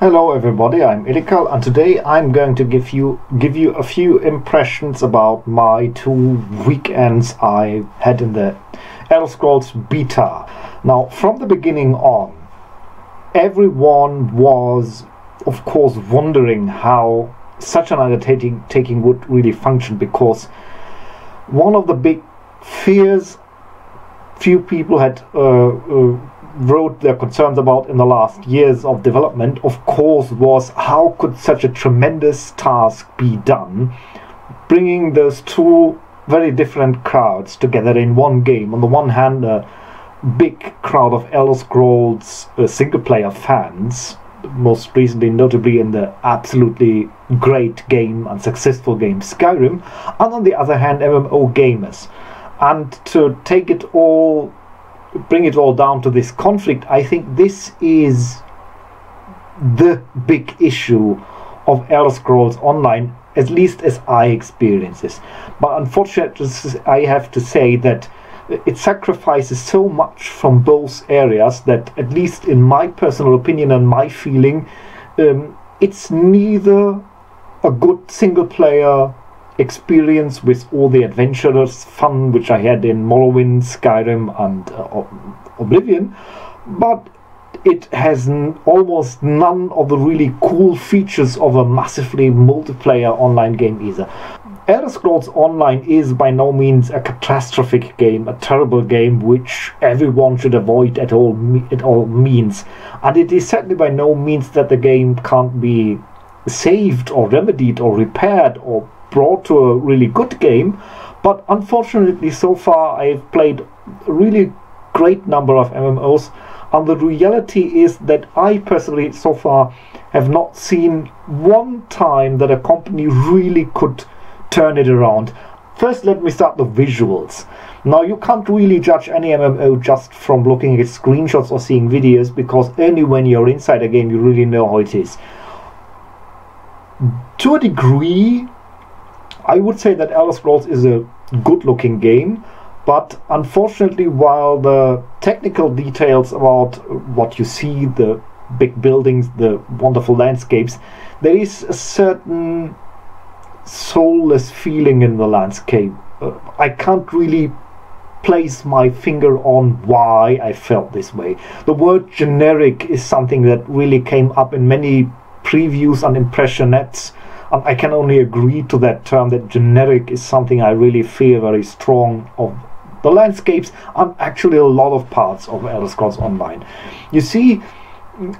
Hello everybody, I'm Elikals, and today I'm going to give you a few impressions about my 2 weekends I had in the Elder Scrolls beta. Now, from the beginning on, everyone was of course wondering how such an undertaking would really function, because one of the big fears few people had wrote their concerns about in the last years of development, of course, was how could such a tremendous task be done, bringing those two very different crowds together in one game. On the one hand, a big crowd of Elder Scrolls single-player fans, most recently notably in the absolutely great game and successful game Skyrim, and on the other hand, MMO gamers. And to bring it all down to this conflict, I think this is the big issue of Elder Scrolls Online, at least as I experience this. But unfortunately, I have to say that it sacrifices so much from both areas that, at least in my personal opinion and my feeling, it's neither a good single player experience with all the adventurous fun which I had in Morrowind, Skyrim and Oblivion, but it has almost none of the really cool features of a massively multiplayer online game either. Elder Scrolls Online is by no means a catastrophic game, a terrible game which everyone should avoid at all means, and it is certainly by no means that the game can't be saved or remedied or repaired or brought to a really good game. But unfortunately, so far I've played a really great number of MMOs, and the reality is that I personally so far have not seen one time that a company really could turn it around. First, let me start the visuals. Now, you can't really judge any MMO just from looking at screenshots or seeing videos, because only when you're inside a game you really know how it is. To a degree, I would say that Elder Scrolls is a good-looking game, but unfortunately, while the technical details about what you see, the big buildings, the wonderful landscapes, there is a certain soulless feeling in the landscape. I can't really place my finger on why I felt this way. The word generic is something that really came up in many previews and impressionettes. I can only agree to that term, that generic is something I really feel very strong of the landscapes and actually a lot of parts of Elder Scrolls Online. You see,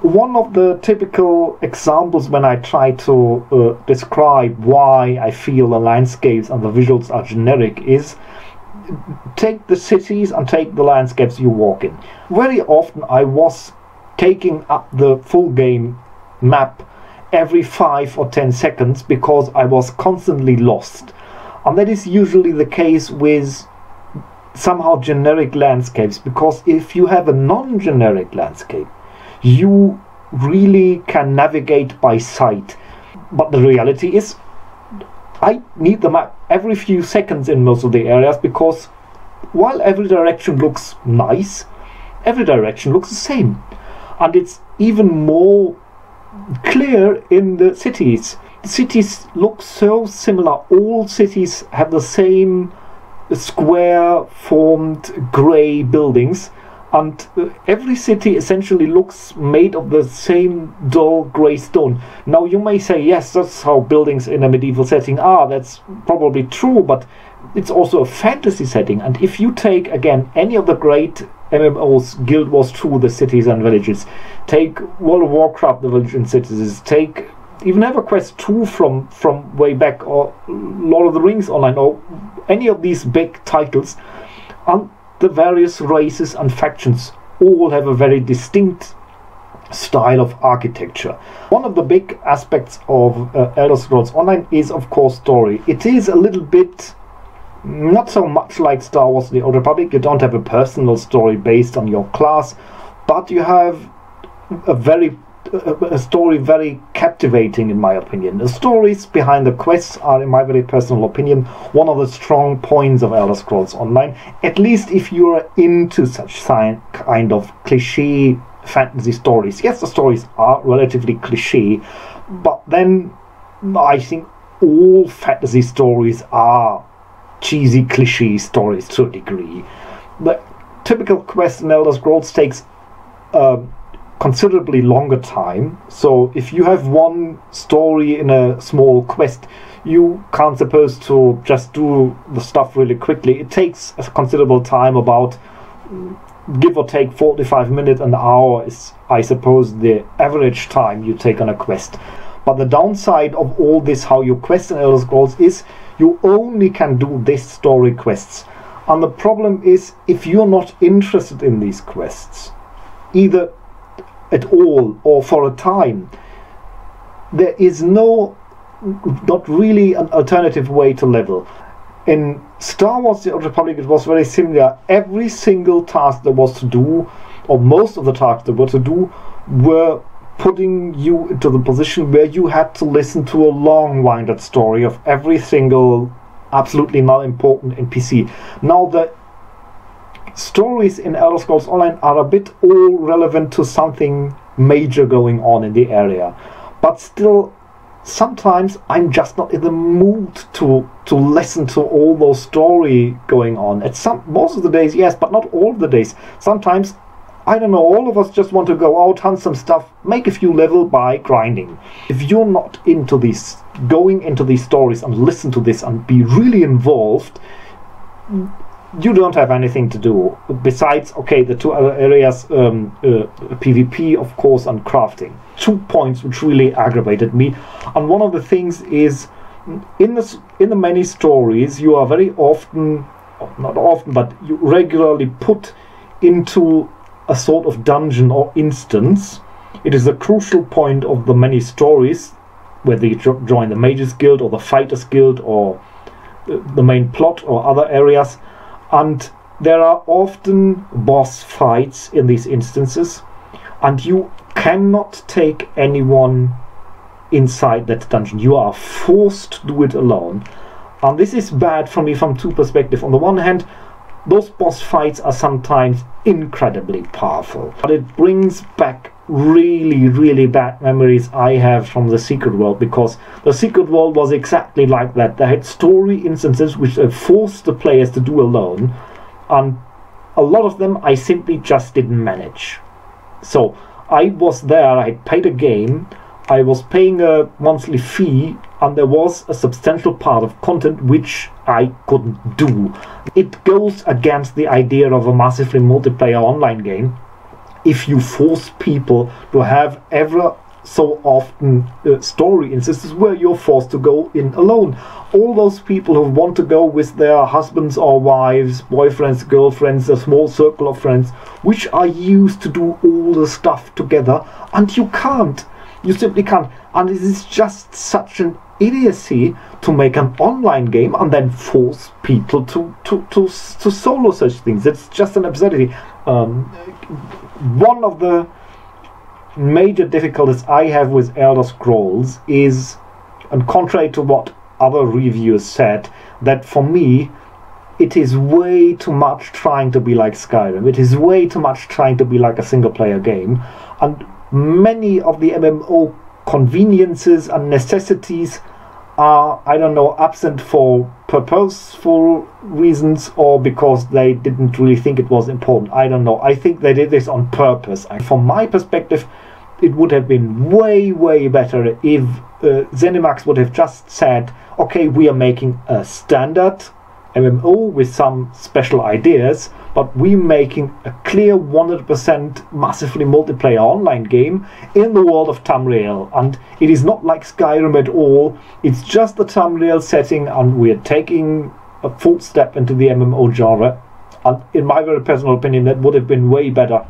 one of the typical examples when I try to describe why I feel the landscapes and the visuals are generic is, take the cities and take the landscapes you walk in. Very often I was taking up the full game map every 5 or 10 seconds because I was constantly lost, and that is usually the case with somehow generic landscapes, because if you have a non-generic landscape you really can navigate by sight. But the reality is I need the map every few seconds in most of the areas, because while every direction looks nice, every direction looks the same, and it's even more clear in the cities. The cities look so similar. All cities have the same square formed grey buildings, and every city essentially looks made of the same dull grey stone. Now, you may say, yes, that's how buildings in a medieval setting are. That's probably true, but it's also a fantasy setting. And if you take again any of the great MMOs, Guild Wars 2, the cities and villages, take World of Warcraft, the villages and cities, take even EverQuest 2 from way back, or Lord of the Rings Online, or any of these big titles, and the various races and factions all have a very distinct style of architecture. One of the big aspects of Elder Scrolls Online is, of course, story. It is a little bit not so much like Star Wars: The Old Republic. You don't have a personal story based on your class, but you have a story very captivating, in my opinion. The stories behind the quests are, in my very personal opinion, one of the strong points of Elder Scrolls Online, at least if you're into such kind of cliche fantasy stories. Yes, the stories are relatively cliche, but then I think all fantasy stories are cheesy cliche stories to a degree. The typical quest in Elder Scrolls takes considerably longer time, so if you have one story in a small quest, you can't suppose to just do the stuff really quickly. It takes a considerable time, about give or take 45 minutes, an hour is, I suppose, the average time you take on a quest. But the downside of all this, how you quest in Elder Scrolls, is you only can do this story quests. And the problem is, if you're not interested in these quests, either at all or for a time, there is not really an alternative way to level. In Star Wars The Old Republic it was very similar. Every single task there was to do, or most of the tasks there were to do, were putting you into the position where you had to listen to a long-winded story of every single absolutely not important NPC. Now the stories in Elder Scrolls Online are a bit all relevant to something major going on in the area, but still sometimes I'm just not in the mood to listen to all those story going on. Most of the days, yes, but not all of the days. Sometimes, I don't know, all of us just want to go out, hunt some stuff, make a few level by grinding. If you're not into these, going into these stories and listen to this and be really involved, you don't have anything to do besides, okay, the two other areas, PvP of course and crafting. 2 points which really aggravated me, and one of the things is in the many stories you are very often, not often, but you regularly put into a sort of dungeon or instance. It is a crucial point of the many stories, whether you join the Mages Guild or the Fighters Guild or the main plot or other areas. And there are often boss fights in these instances, and you cannot take anyone inside that dungeon. You are forced to do it alone. And this is bad for me from two perspectives. On the one hand, those boss fights are sometimes incredibly powerful, but it brings back really, really bad memories I have from the Secret World, because the Secret World was exactly like that. They had story instances which they forced the players to do alone, and a lot of them I simply just didn't manage. So I was there, I had paid a game, I was paying a monthly fee, and there was a substantial part of content which I couldn't do. It goes against the idea of a massively multiplayer online game if you force people to have ever so often story instances where you're forced to go in alone. All those people who want to go with their husbands or wives, boyfriends, girlfriends, a small circle of friends, which are used to do all the stuff together, and you can't. You simply can't. And it is just such an idiocy to make an online game and then force people to solo such things. It's just an absurdity. One of the major difficulties I have with Elder Scrolls is, and contrary to what other reviewers said, that for me it is way too much trying to be like Skyrim. It is way too much trying to be like a single player game, and many of the MMO conveniences and necessities are, I don't know, absent for purposeful reasons or because they didn't really think it was important. I don't know. I think they did this on purpose. And from my perspective, it would have been way, way better if ZeniMax would have just said, okay, we are making a standard MMO with some special ideas, but we're making a clear 100% massively multiplayer online game in the world of Tamriel. And it is not like Skyrim at all. It's just the Tamriel setting, and we're taking a full step into the MMO genre. And in my very personal opinion, that would have been way better.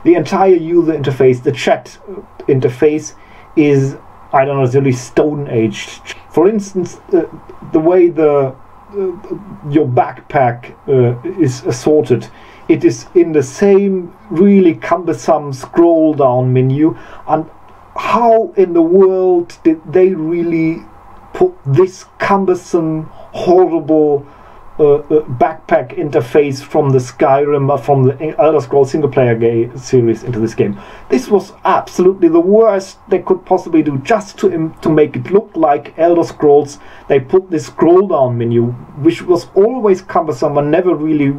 The entire user interface, the chat interface, is, I don't know, it's really stone aged. For instance, the way your backpack is assorted, it is in the same really cumbersome scroll down menu. And how in the world did they really put this cumbersome, horrible backpack interface from the Skyrim, from the Elder Scrolls single-player series into this game. This was absolutely the worst they could possibly do, just to make it look like Elder Scrolls. They put this scroll-down menu, which was always cumbersome and never really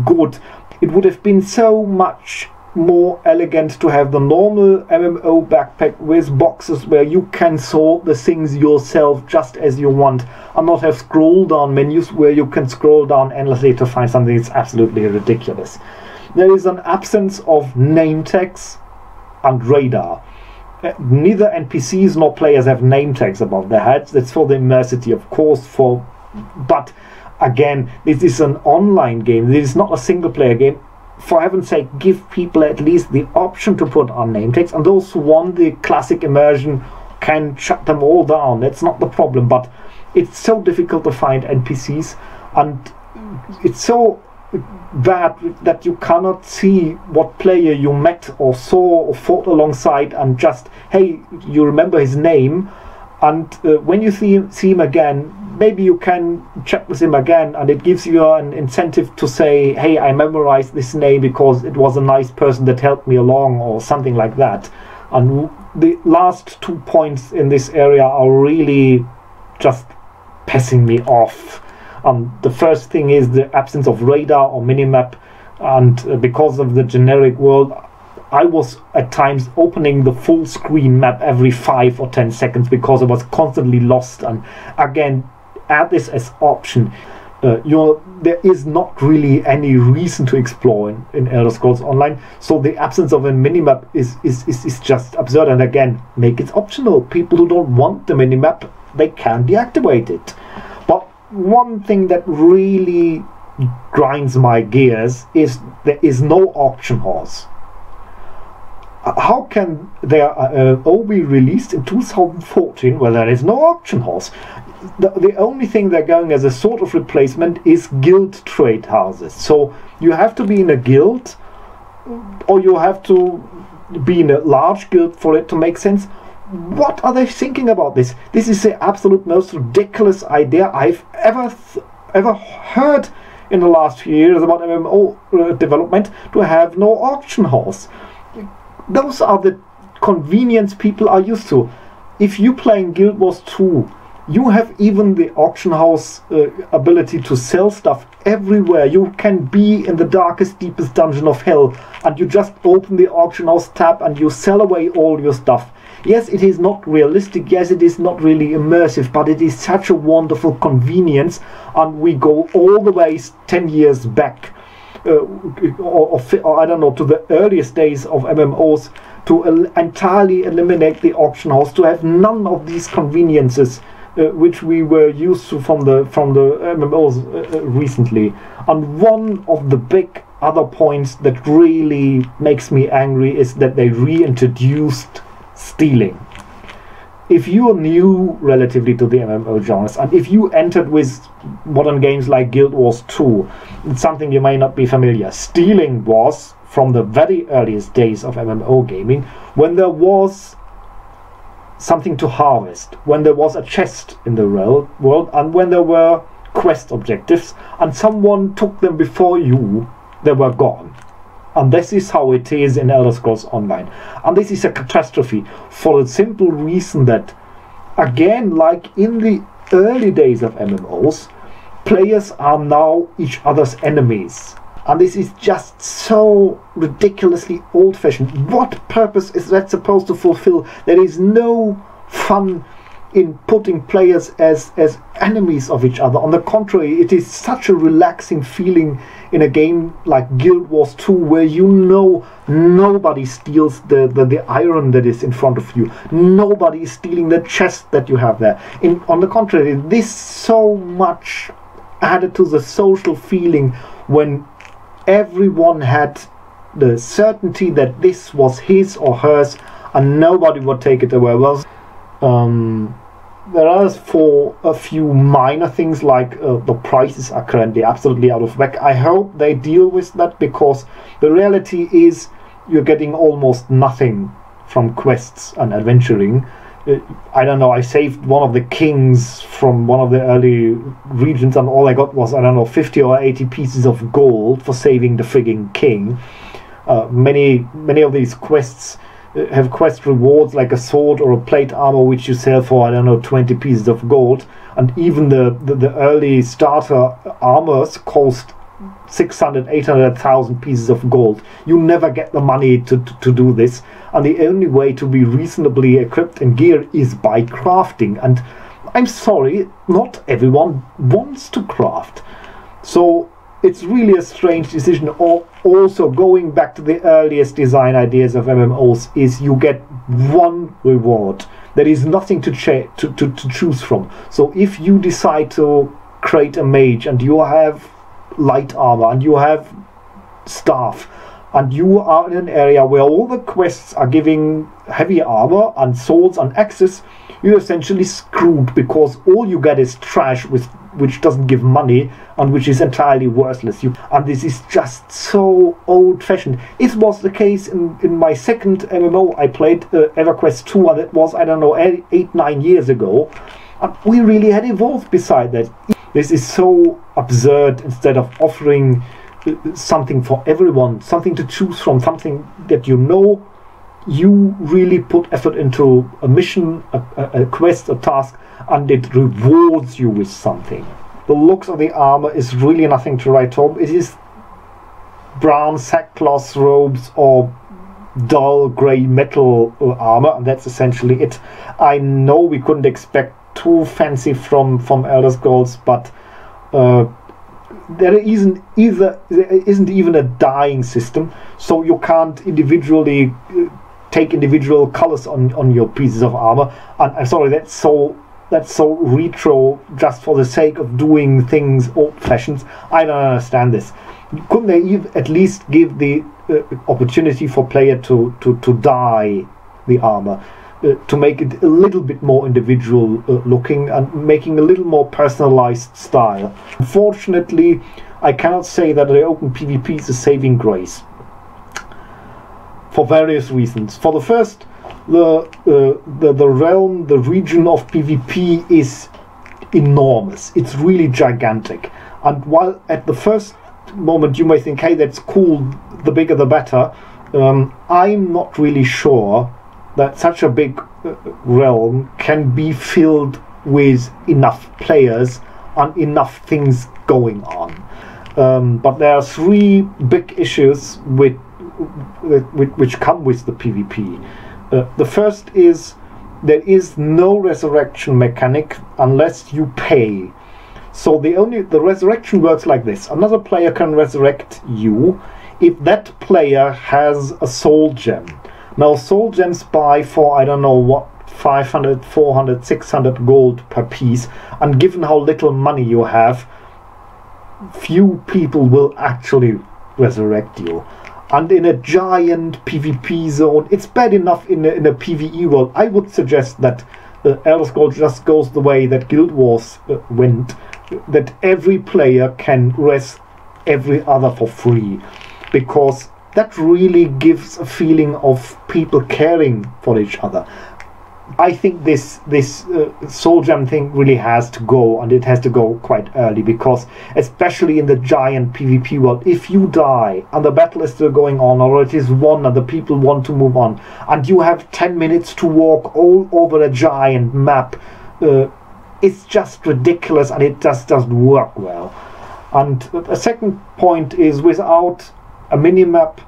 good. It would have been so much more elegant to have the normal MMO backpack with boxes where you can sort the things yourself just as you want, and not have scroll down menus where you can scroll down endlessly to find something. It's absolutely ridiculous. There is an absence of name tags and radar. Neither NPCs nor players have name tags above their heads. That's for the immersity, of course, but again, this is an online game. This is not a single player game. For heaven's sake, give people at least the option to put on name tags, and those who want the classic immersion can shut them all down. That's not the problem, but it's so difficult to find NPCs, and it's so bad that you cannot see what player you met or saw or fought alongside, and just, hey, you remember his name, and when you see him again, maybe you can chat with him again, and it gives you an incentive to say, hey, I memorized this name because it was a nice person that helped me along, or something like that. And the last 2 points in this area are really just pissing me off. The first thing is the absence of radar or minimap, and because of the generic world, I was at times opening the full screen map every 5 or 10 seconds because I was constantly lost. And again, add this as option. There is not really any reason to explore in Elder Scrolls Online, so the absence of a minimap is just absurd. And again, make it optional. People who don't want the minimap, they can deactivate it. But one thing that really grinds my gears is there is no auction horse. How can their OB be released in 2014 where there is no auction horse? The only thing they're going as a sort of replacement is guild trade houses. So you have to be in a guild, or you have to be in a large guild for it to make sense. What are they thinking about this? This is the absolute most ridiculous idea I've ever heard in the last few years about MMO development, to have no auction horse. Those are the convenience people are used to. If you play in Guild Wars 2, you have even the auction house ability to sell stuff everywhere. You can be in the darkest, deepest dungeon of hell, and you just open the auction house tab and you sell away all your stuff. Yes, it is not realistic. Yes, it is not really immersive, but it is such a wonderful convenience. And we go all the way 10 years back, or I don't know, to the earliest days of MMOs, to entirely eliminate the auction house, to have none of these conveniences which we were used to from the MMOs recently. And one of the big other points that really makes me angry is that they reintroduced stealing. If you are new relatively to the MMO genres, and if you entered with modern games like Guild Wars 2, it's something you may not be familiar. Stealing was, from the very earliest days of MMO gaming, when there was something to harvest, when there was a chest in the world, and when there were quest objectives, and someone took them before you, they were gone. And this is how it is in Elder Scrolls Online. And this is a catastrophe for the simple reason that, again, like in the early days of MMOs, players are now each other's enemies. And this is just so ridiculously old-fashioned. What purpose is that supposed to fulfill? There is no fun in putting players as enemies of each other. On the contrary, it is such a relaxing feeling in a game like Guild Wars 2, where you know nobody steals the iron that is in front of you. Nobody is stealing the chest that you have there. On the contrary, this so much added to the social feeling when everyone had the certainty that this was his or hers and nobody would take it away. Well, whereas for a few minor things like the prices are currently absolutely out of whack, I hope they deal with that, because the reality is you're getting almost nothing from quests and adventuring. I don't know, I saved one of the kings from one of the early regions, and all I got was, I don't know, 50 or 80 pieces of gold for saving the frigging king. Many of these quests have quest rewards like a sword or a plate armor, which you sell for, I don't know, 20 pieces of gold. And even the early starter armors cost 600, 800,000 pieces of gold. You never get the money to do this, and the only way to be reasonably equipped and geared is by crafting. And I'm sorry, not everyone wants to craft. So it's really a strange decision. Also, going back to the earliest design ideas of MMOs, is you get one reward. There is nothing to choose from. So if you decide to create a mage and you have light armor and you have staff and you are in an area where all the quests are giving heavy armor and swords and axes, you're essentially screwed, because all you get is trash which doesn't give money and which is entirely worthless. And this is just so old-fashioned. It was the case in my second MMO I played, EverQuest 2, and it was, I don't know, 8-9 years ago, and we really had evolved beside that. This is so absurd. Instead of offering something for everyone, something to choose from, something that you know, you really put effort into a mission, a quest, a task, and it rewards you with something. The looks of the armor is really nothing to write home. It is brown sackcloth robes or dull grey metal armor, and that's essentially it. I know we couldn't expect too fancy from Elder Scrolls, but there isn't even a dyeing system, so you can't individually take individual colors on your pieces of armor. And I'm sorry, that's so retro just for the sake of doing things old-fashioned. I don't understand this. Couldn't they at least give the opportunity for player to dye the armor, to make it a little bit more individual looking and making a little more personalized style? Unfortunately, I cannot say that the open PvP is a saving grace, for various reasons. For the first, the realm, the region of PvP is enormous. It's really gigantic. And while at the first moment you may think, hey, that's cool, the bigger the better, I'm not really sure that such a big realm can be filled with enough players and enough things going on. But there are three big issues which come with the PvP. The first is there is no resurrection mechanic unless you pay. So the resurrection works like this: another player can resurrect you if that player has a soul gem. Now, soul gems buy for, I don't know what, 500, 400, 600 gold per piece, and given how little money you have, few people will actually resurrect you. And in a giant PvP zone, it's bad enough in a PvE world. I would suggest that Elder Scrolls just goes the way that Guild Wars went, that every player can res every other for free, because that really gives a feeling of people caring for each other. I think this soul gem thing really has to go, and it has to go quite early, because especially in the giant PvP world, if you die and the battle is still going on, or it is won and the people want to move on, and you have 10 minutes to walk all over a giant map, it's just ridiculous, and it just doesn't work well. And a second point is, without a minimap,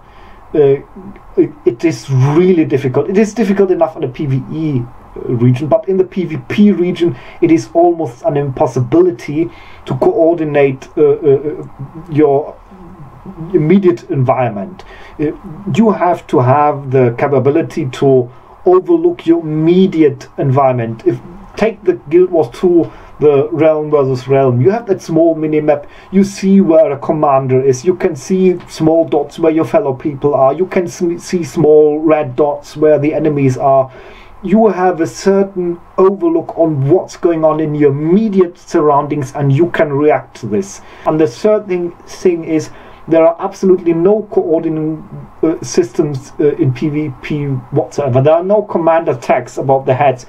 it is really difficult. It is difficult enough in the PvE region, but in the PvP region it is almost an impossibility to coordinate your immediate environment. You have to have the capability to overlook your immediate environment. Take the Guild Wars 2, the realm versus realm. You have that small mini-map. You see where a commander is. You can see small dots where your fellow people are. You can see small red dots where the enemies are. You have a certain overlook on what's going on in your immediate surroundings, and you can react to this. And the third thing is, There are absolutely no coordinating systems in PvP whatsoever. There are no commander tags above the heads.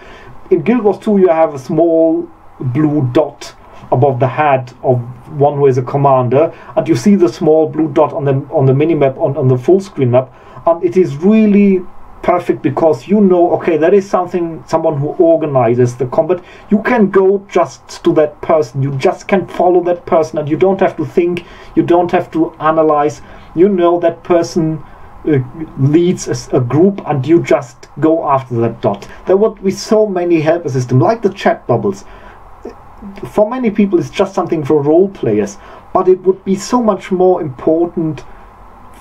In Guild Wars 2 you have a small blue dot above the head of one who is a commander, and you see the small blue dot on the minimap on the full screen map, and it is really perfect because you know, okay, that is someone who organizes the combat. You can go just to that person, you just can follow that person, and you don't have to think, you don't have to analyze. You know that person leads a group, and you just go after that dot. There would be so many helper systems, like the chat bubbles. For many people it's just something for role players, but it would be so much more important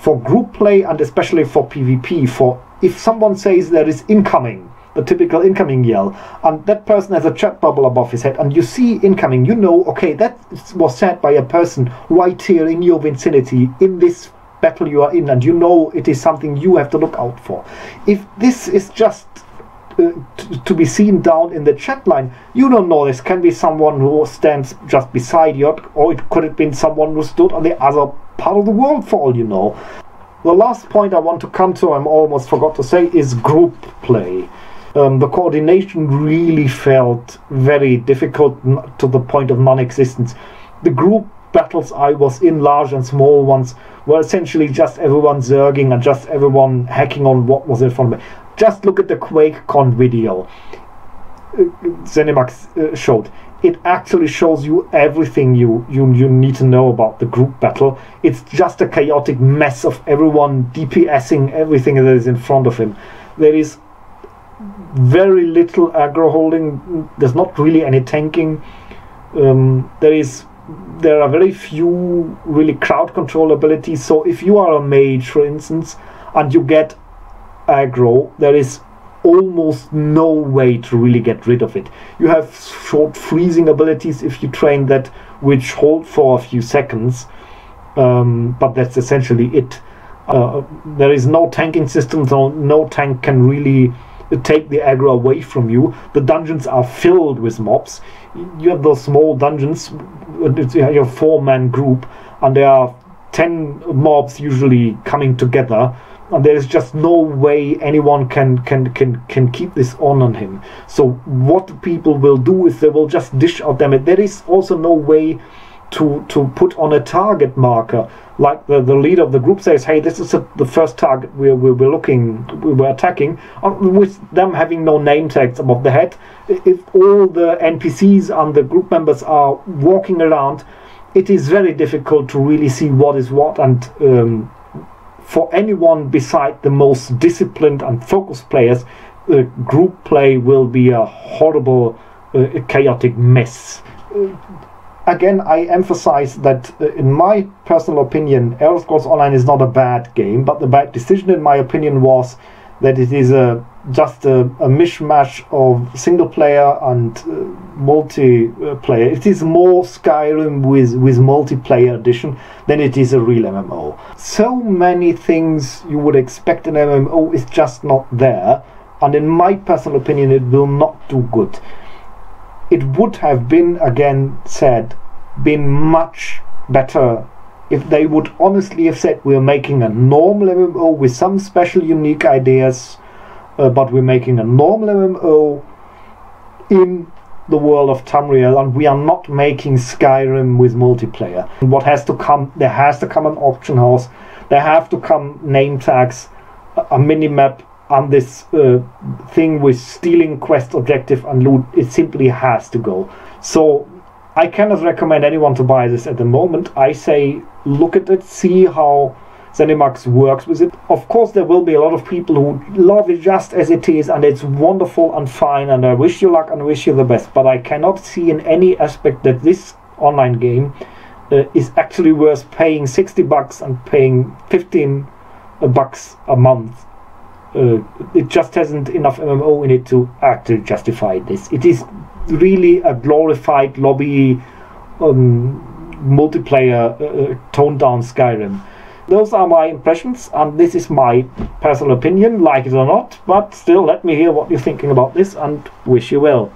for group play, and especially for PvP. For if someone says there is incoming, the typical incoming yell, and that person has a chat bubble above his head, and you see incoming, you know, okay, that was said by a person right here in your vicinity in this battle you are in, and you know it is something you have to look out for. If this is just to be seen down in the chat line, you don't know. This can be someone who stands just beside you, or it could have been someone who stood on the other part of the world for all you know. The last point I want to come to, I almost forgot to say, is group play. The coordination really felt very difficult to the point of non-existence. The group battles I was in, large and small ones, were essentially just everyone zerging and just everyone hacking on what was in front of me. Just look at the QuakeCon video ZeniMax showed. It actually shows you everything you need to know about the group battle. It's just a chaotic mess of everyone DPSing everything that is in front of him. There is very little aggro holding. There's not really any tanking. There are very few really crowd control abilities. So if you are a mage, for instance, and you get aggro, there is almost no way to really get rid of it. You have short freezing abilities if you train that, which hold for a few seconds, but that's essentially it. There is no tanking system, so no tank can really take the aggro away from you. The dungeons are filled with mobs. You have those small dungeons, you have a 4-man group, and there are 10 mobs usually coming together, and there is just no way anyone can keep this on him. So what people will do is they will just dish out damage. There is also no way to put on a target marker, like the leader of the group says, hey, this is the first target we're attacking, with them having no name tags above the head. If all the NPCs and the group members are walking around, it is very difficult to really see what is what, and for anyone beside the most disciplined and focused players, group play will be a horrible, chaotic mess. Again, I emphasize that in my personal opinion, Elder Scrolls Online is not a bad game, but the bad decision in my opinion was that it is just a mishmash of single player and multiplayer. It is more Skyrim with multiplayer edition than it is a real MMO. So many things you would expect in an MMO is just not there, and in my personal opinion it will not do good. It would have been, again said, been much better if they would honestly have said, we're making a normal MMO with some special unique ideas, but we're making a normal MMO in the world of Tamriel, and we are not making Skyrim with multiplayer. And what has to come, there has to come an auction house, there have to come name tags, a minimap, and this thing with stealing quest objective and loot. It simply has to go. So I cannot recommend anyone to buy this at the moment. I say look at it, see how ZeniMax works with it. Of course there will be a lot of people who love it just as it is, and it's wonderful and fine, and I wish you luck and wish you the best, but I cannot see in any aspect that this online game is actually worth paying $60 and paying $15 a month. It just hasn't enough MMO in it to actually justify this. It is really a glorified lobby multiplayer toned down Skyrim. Those are my impressions, and this is my personal opinion, like it or not, but still let me hear what you're thinking about this, and wish you well.